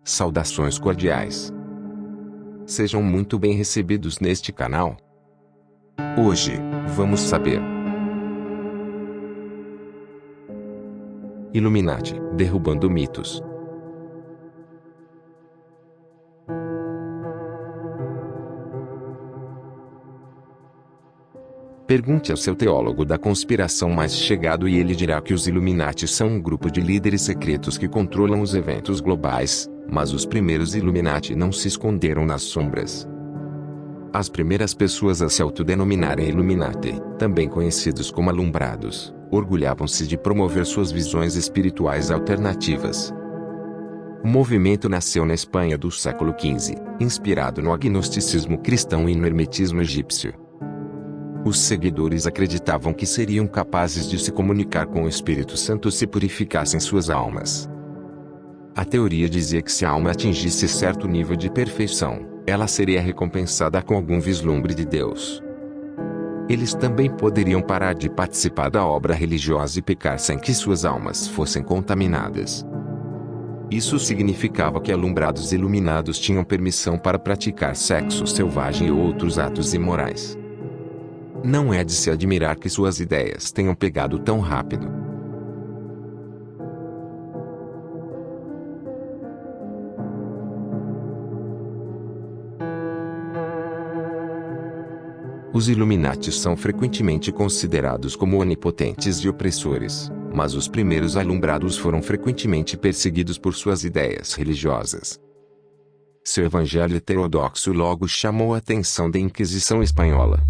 Saudações cordiais. Sejam muito bem recebidos neste canal. Hoje, vamos saber: Illuminati, derrubando mitos. Pergunte ao seu teólogo da conspiração mais chegado e ele dirá que os Illuminati são um grupo de líderes secretos que controlam os eventos globais, mas os primeiros Illuminati não se esconderam nas sombras. As primeiras pessoas a se autodenominarem Illuminati, também conhecidos como alumbrados, orgulhavam-se de promover suas visões espirituais alternativas. O movimento nasceu na Espanha do século XV, inspirado no agnosticismo cristão e no hermetismo egípcio. Os seguidores acreditavam que seriam capazes de se comunicar com o Espírito Santo se purificassem suas almas. A teoria dizia que se a alma atingisse certo nível de perfeição, ela seria recompensada com algum vislumbre de Deus. Eles também poderiam parar de participar da obra religiosa e pecar sem que suas almas fossem contaminadas. Isso significava que alumbrados iluminados tinham permissão para praticar sexo selvagem e outros atos imorais. Não é de se admirar que suas ideias tenham pegado tão rápido. Os Illuminati são frequentemente considerados como onipotentes e opressores, mas os primeiros alumbrados foram frequentemente perseguidos por suas ideias religiosas. Seu evangelho heterodoxo logo chamou a atenção da Inquisição Espanhola.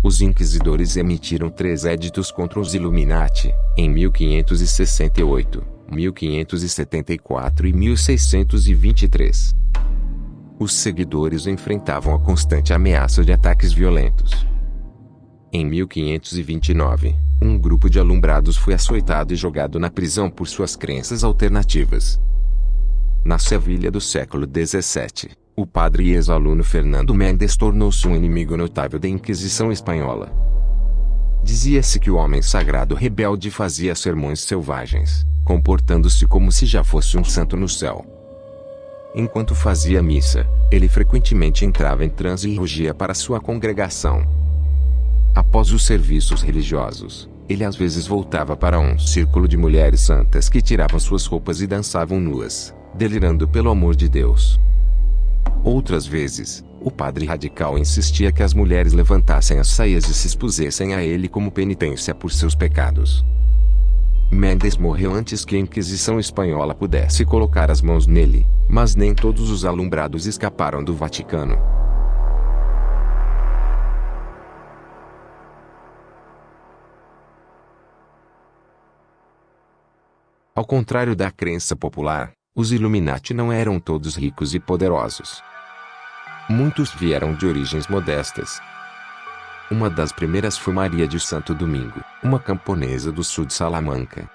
Os inquisidores emitiram 3 editos contra os Illuminati, em 1568, 1574 e 1623. Os seguidores enfrentavam a constante ameaça de ataques violentos. Em 1529, um grupo de alumbrados foi açoitado e jogado na prisão por suas crenças alternativas. Na Sevilha do século XVII, o padre e ex-aluno Fernando Mendes tornou-se um inimigo notável da Inquisição Espanhola. Dizia-se que o homem sagrado rebelde fazia sermões selvagens, comportando-se como se já fosse um santo no céu. Enquanto fazia missa, ele frequentemente entrava em transe e rugia para sua congregação. Após os serviços religiosos, ele às vezes voltava para um círculo de mulheres santas que tiravam suas roupas e dançavam nuas, delirando pelo amor de Deus. Outras vezes, o padre radical insistia que as mulheres levantassem as saias e se expusessem a ele como penitência por seus pecados. Mendes morreu antes que a Inquisição Espanhola pudesse colocar as mãos nele, mas nem todos os alumbrados escaparam do Vaticano. Ao contrário da crença popular, os Illuminati não eram todos ricos e poderosos. Muitos vieram de origens modestas. Uma das primeiras foi Maria de Santo Domingo, uma camponesa do sul de Salamanca.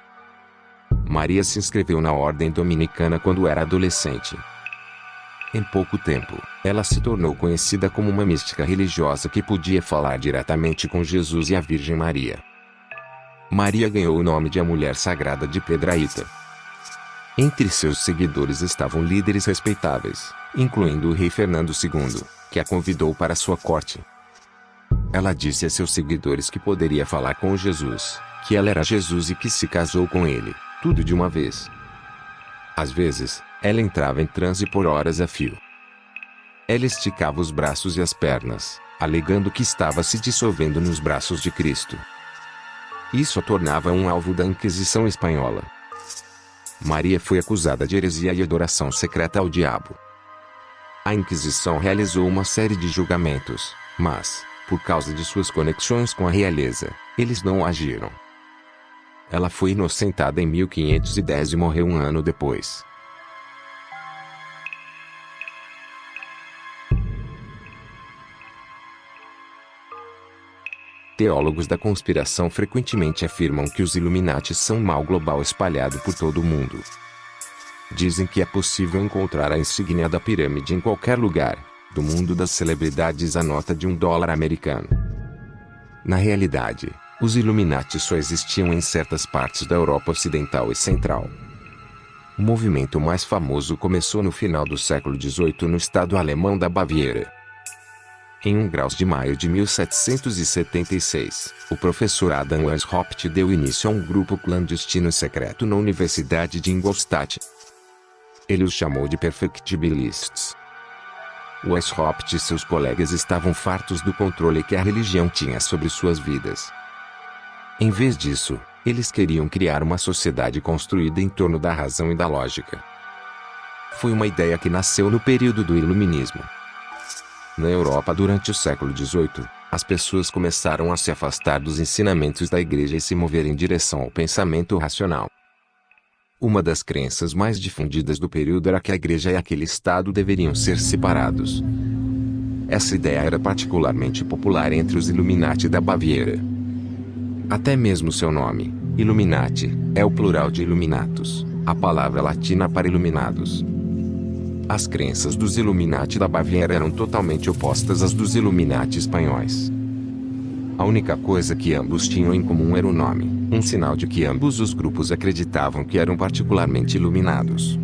Maria se inscreveu na ordem dominicana quando era adolescente. Em pouco tempo, ela se tornou conhecida como uma mística religiosa que podia falar diretamente com Jesus e a Virgem Maria. Maria ganhou o nome de a Mulher Sagrada de Piedrahíta. Entre seus seguidores estavam líderes respeitáveis, incluindo o rei Fernando II, que a convidou para sua corte. Ela disse a seus seguidores que poderia falar com Jesus, que ela era Jesus e que se casou com ele, tudo de uma vez. Às vezes, ela entrava em transe por horas a fio. Ela esticava os braços e as pernas, alegando que estava se dissolvendo nos braços de Cristo. Isso a tornava um alvo da Inquisição Espanhola. Maria foi acusada de heresia e adoração secreta ao diabo. A Inquisição realizou uma série de julgamentos, mas, por causa de suas conexões com a realeza, eles não agiram. Ela foi inocentada em 1510 e morreu um ano depois. Teólogos da conspiração frequentemente afirmam que os Illuminati são um mal global espalhado por todo o mundo. Dizem que é possível encontrar a insígnia da pirâmide em qualquer lugar, do mundo das celebridades à nota de $1 americano. Na realidade, os Illuminati só existiam em certas partes da Europa Ocidental e Central. O movimento mais famoso começou no final do século XVIII no estado alemão da Baviera. Em 1 de maio de 1776, o professor Adam Weishaupt deu início a um grupo clandestino secreto na Universidade de Ingolstadt. Ele os chamou de Perfectibilists. Weishaupt e seus colegas estavam fartos do controle que a religião tinha sobre suas vidas. Em vez disso, eles queriam criar uma sociedade construída em torno da razão e da lógica. Foi uma ideia que nasceu no período do Iluminismo. Na Europa durante o século XVIII, as pessoas começaram a se afastar dos ensinamentos da Igreja e se mover em direção ao pensamento racional. Uma das crenças mais difundidas do período era que a Igreja e aquele Estado deveriam ser separados. Essa ideia era particularmente popular entre os Illuminati da Baviera. Até mesmo seu nome, Illuminati, é o plural de Illuminatus, a palavra latina para iluminados. As crenças dos Illuminati da Baviera eram totalmente opostas às dos Illuminati espanhóis. A única coisa que ambos tinham em comum era o nome, um sinal de que ambos os grupos acreditavam que eram particularmente iluminados.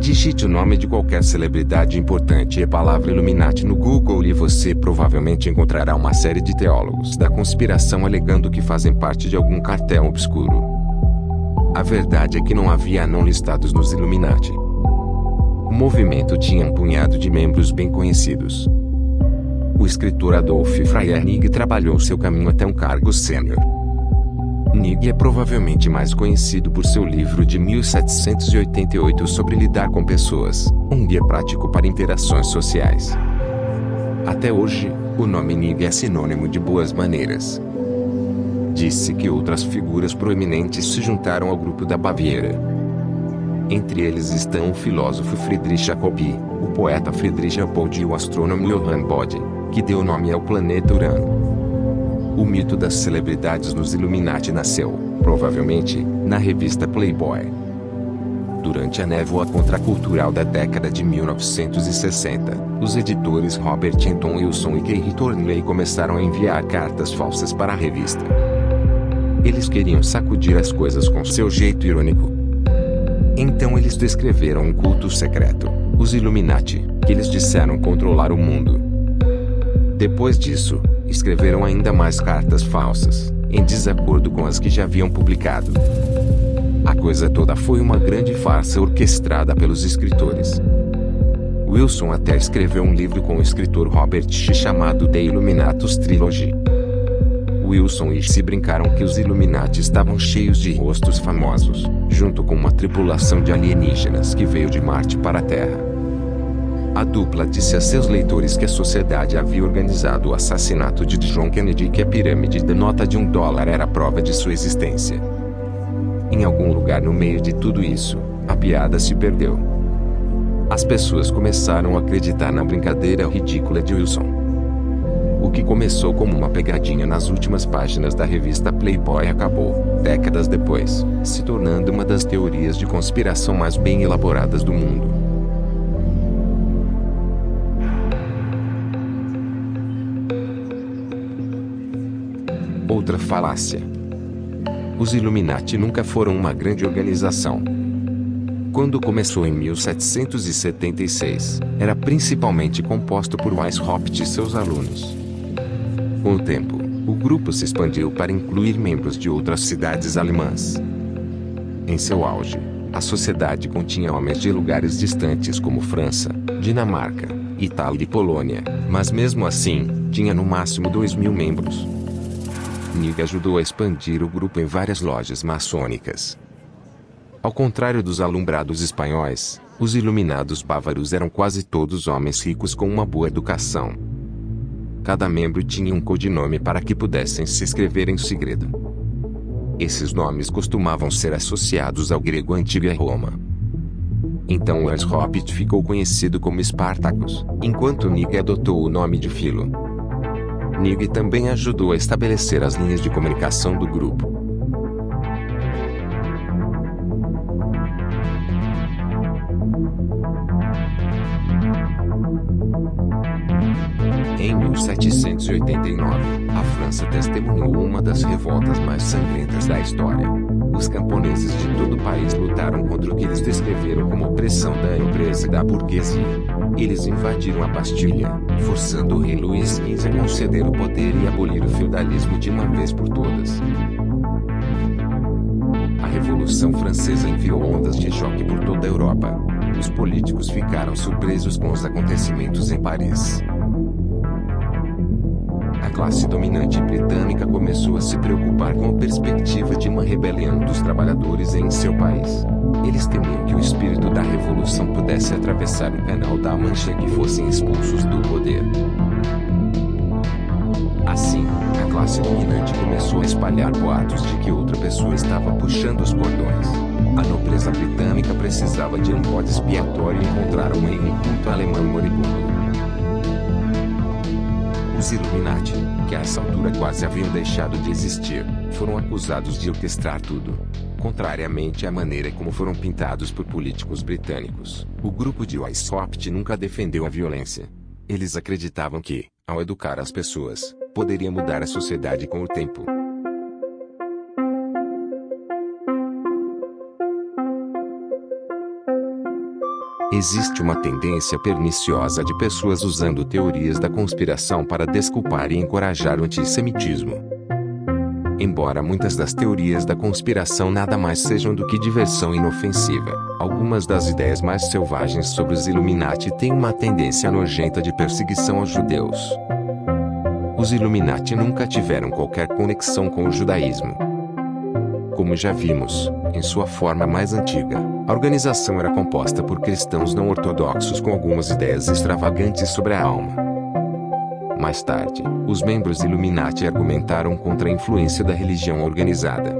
Digite o nome de qualquer celebridade importante e a palavra Illuminati no Google e você provavelmente encontrará uma série de teólogos da conspiração alegando que fazem parte de algum cartel obscuro. A verdade é que não havia não listados nos Illuminati. O movimento tinha um punhado de membros bem conhecidos. O escritor Adolf Freiherr trabalhou seu caminho até um cargo sênior. Nigg é provavelmente mais conhecido por seu livro de 1788 sobre lidar com pessoas, um guia prático para interações sociais. Até hoje, o nome Nigg é sinônimo de boas maneiras. Disse que outras figuras proeminentes se juntaram ao grupo da Baviera. Entre eles estão o filósofo Friedrich Jacobi, o poeta Friedrich Leopold e o astrônomo Johann Bode, que deu nome ao planeta Urano. O mito das celebridades nos Illuminati nasceu, provavelmente, na revista Playboy. Durante a névoa contracultural da década de 1960, os editores Robert Anton Wilson e Keith Thornley começaram a enviar cartas falsas para a revista. Eles queriam sacudir as coisas com seu jeito irônico. Então eles descreveram um culto secreto, os Illuminati, que eles disseram controlar o mundo. Depois disso, escreveram ainda mais cartas falsas, em desacordo com as que já haviam publicado. A coisa toda foi uma grande farsa orquestrada pelos escritores. Wilson até escreveu um livro com o escritor Robert Schiff chamado The Illuminatus Trilogy. Wilson e Schiff brincaram que os Illuminati estavam cheios de rostos famosos, junto com uma tripulação de alienígenas que veio de Marte para a Terra. A dupla disse a seus leitores que a sociedade havia organizado o assassinato de John Kennedy e que a pirâmide da nota de $1 era a prova de sua existência. Em algum lugar no meio de tudo isso, a piada se perdeu. As pessoas começaram a acreditar na brincadeira ridícula de Wilson. O que começou como uma pegadinha nas últimas páginas da revista Playboy acabou, décadas depois, se tornando uma das teorias de conspiração mais bem elaboradas do mundo. Outra falácia. Os Illuminati nunca foram uma grande organização. Quando começou em 1776, era principalmente composto por Weishaupt e seus alunos. Com o tempo, o grupo se expandiu para incluir membros de outras cidades alemãs. Em seu auge, a sociedade continha homens de lugares distantes como França, Dinamarca, Itália e Polônia, mas mesmo assim, tinha no máximo 2.000 membros. Nigg ajudou a expandir o grupo em várias lojas maçônicas. Ao contrário dos alumbrados espanhóis, os iluminados bávaros eram quase todos homens ricos com uma boa educação. Cada membro tinha um codinome para que pudessem se escrever em segredo. Esses nomes costumavam ser associados ao grego antigo e a Roma. Então Weishaupt ficou conhecido como Spartacus, enquanto Nigg adotou o nome de Philo. Nigg também ajudou a estabelecer as linhas de comunicação do grupo. Em 1789, 1889, a França testemunhou uma das revoltas mais sangrentas da história. Os camponeses de todo o país lutaram contra o que eles descreveram como opressão da nobreza e da burguesia. Eles invadiram a Bastilha, forçando o rei Luís XV a conceder o poder e abolir o feudalismo de uma vez por todas. A Revolução Francesa enviou ondas de choque por toda a Europa. Os políticos ficaram surpresos com os acontecimentos em Paris. A classe dominante britânica começou a se preocupar com a perspectiva de uma rebelião dos trabalhadores em seu país. Eles temiam que o espírito da revolução pudesse atravessar o canal da Mancha e que fossem expulsos do poder. Assim, a classe dominante começou a espalhar boatos de que outra pessoa estava puxando os cordões. A nobreza britânica precisava de um bode expiatório e encontraram um inculto alemão moribundo. Os Illuminati, que a essa altura quase haviam deixado de existir, foram acusados de orquestrar tudo. Contrariamente à maneira como foram pintados por políticos britânicos, o grupo de Weishaupt nunca defendeu a violência. Eles acreditavam que, ao educar as pessoas, poderia mudar a sociedade com o tempo. Existe uma tendência perniciosa de pessoas usando teorias da conspiração para desculpar e encorajar o antissemitismo. Embora muitas das teorias da conspiração nada mais sejam do que diversão inofensiva, algumas das ideias mais selvagens sobre os Illuminati têm uma tendência nojenta de perseguição aos judeus. Os Illuminati nunca tiveram qualquer conexão com o judaísmo. Como já vimos, em sua forma mais antiga, a organização era composta por cristãos não ortodoxos com algumas ideias extravagantes sobre a alma. Mais tarde, os membros Illuminati argumentaram contra a influência da religião organizada.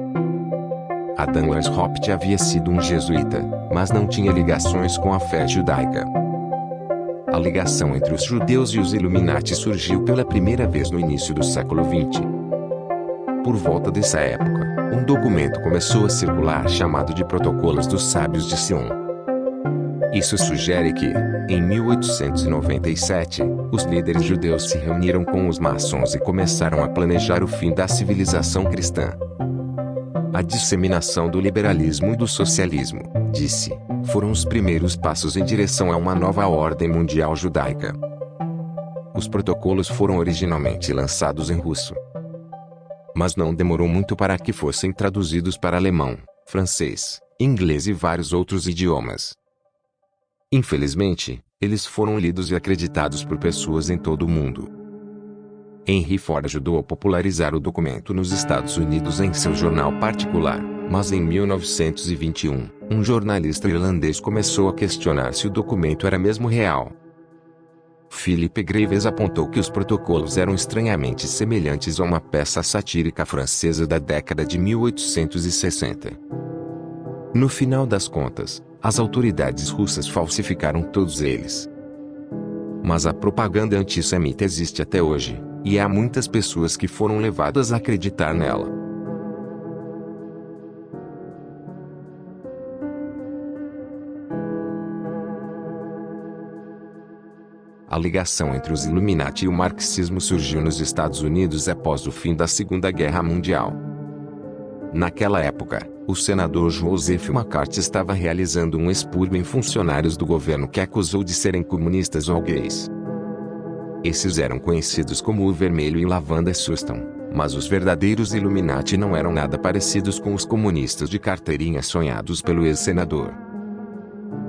Adam Weishaupt havia sido um jesuíta, mas não tinha ligações com a fé judaica. A ligação entre os judeus e os Illuminati surgiu pela primeira vez no início do século XX. Por volta dessa época, um documento começou a circular chamado de Protocolos dos Sábios de Sion. Isso sugere que, em 1897, os líderes judeus se reuniram com os maçons e começaram a planejar o fim da civilização cristã. A disseminação do liberalismo e do socialismo, disse, foram os primeiros passos em direção a uma nova ordem mundial judaica. Os protocolos foram originalmente lançados em russo, mas não demorou muito para que fossem traduzidos para alemão, francês, inglês e vários outros idiomas. Infelizmente, eles foram lidos e acreditados por pessoas em todo o mundo. Henry Ford ajudou a popularizar o documento nos Estados Unidos em seu jornal particular, mas em 1921, um jornalista irlandês começou a questionar se o documento era mesmo real. Philip Graves apontou que os protocolos eram estranhamente semelhantes a uma peça satírica francesa da década de 1860. No final das contas, as autoridades russas falsificaram todos eles. Mas a propaganda antissemita existe até hoje, e há muitas pessoas que foram levadas a acreditar nela. A ligação entre os Illuminati e o marxismo surgiu nos Estados Unidos após o fim da Segunda Guerra Mundial. Naquela época, o senador Joseph McCarthy estava realizando um expurgo em funcionários do governo que acusou de serem comunistas ou gays. Esses eram conhecidos como o Vermelho e Lavanda Sustan, mas os verdadeiros Illuminati não eram nada parecidos com os comunistas de carteirinha sonhados pelo ex-senador.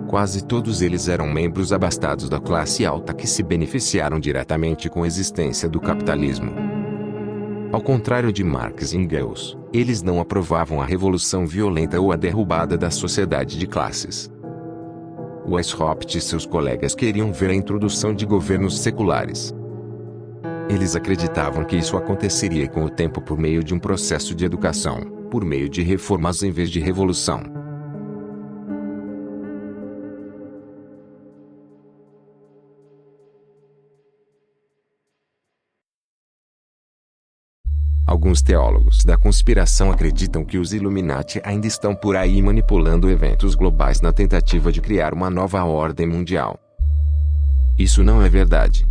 Quase todos eles eram membros abastados da classe alta que se beneficiaram diretamente com a existência do capitalismo. Ao contrário de Marx e Engels, eles não aprovavam a revolução violenta ou a derrubada da sociedade de classes. Weishaupt e seus colegas queriam ver a introdução de governos seculares. Eles acreditavam que isso aconteceria com o tempo por meio de um processo de educação, por meio de reformas em vez de revolução. Alguns teólogos da conspiração acreditam que os Illuminati ainda estão por aí manipulando eventos globais na tentativa de criar uma nova ordem mundial. Isso não é verdade.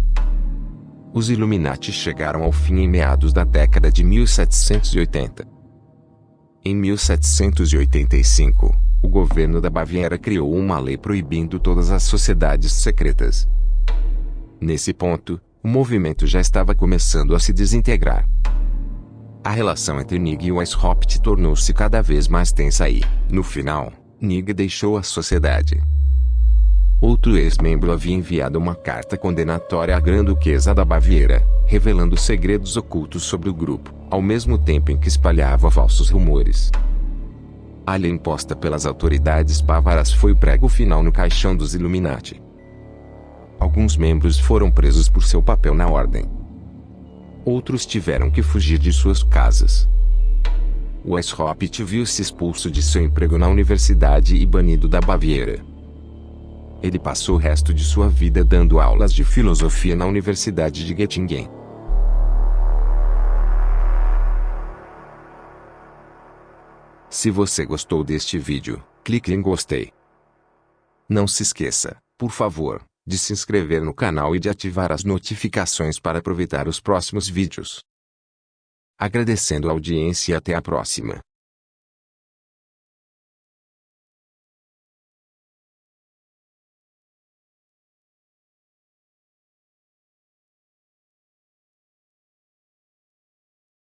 Os Illuminati chegaram ao fim em meados da década de 1780. Em 1785, o governo da Baviera criou uma lei proibindo todas as sociedades secretas. Nesse ponto, o movimento já estava começando a se desintegrar. A relação entre Nig e Weishaupt tornou-se cada vez mais tensa e, no final, Nig deixou a sociedade. Outro ex-membro havia enviado uma carta condenatória à Grã-Duquesa da Baviera, revelando segredos ocultos sobre o grupo, ao mesmo tempo em que espalhava falsos rumores. A lei imposta pelas autoridades bávaras foi o prego final no caixão dos Illuminati. Alguns membros foram presos por seu papel na ordem. Outros tiveram que fugir de suas casas. Weishaupt viu-se expulso de seu emprego na universidade e banido da Baviera. Ele passou o resto de sua vida dando aulas de filosofia na Universidade de Göttingen. Se você gostou deste vídeo, clique em gostei. Não se esqueça, por favor, de se inscrever no canal e de ativar as notificações para aproveitar os próximos vídeos. Agradecendo a audiência e até a próxima.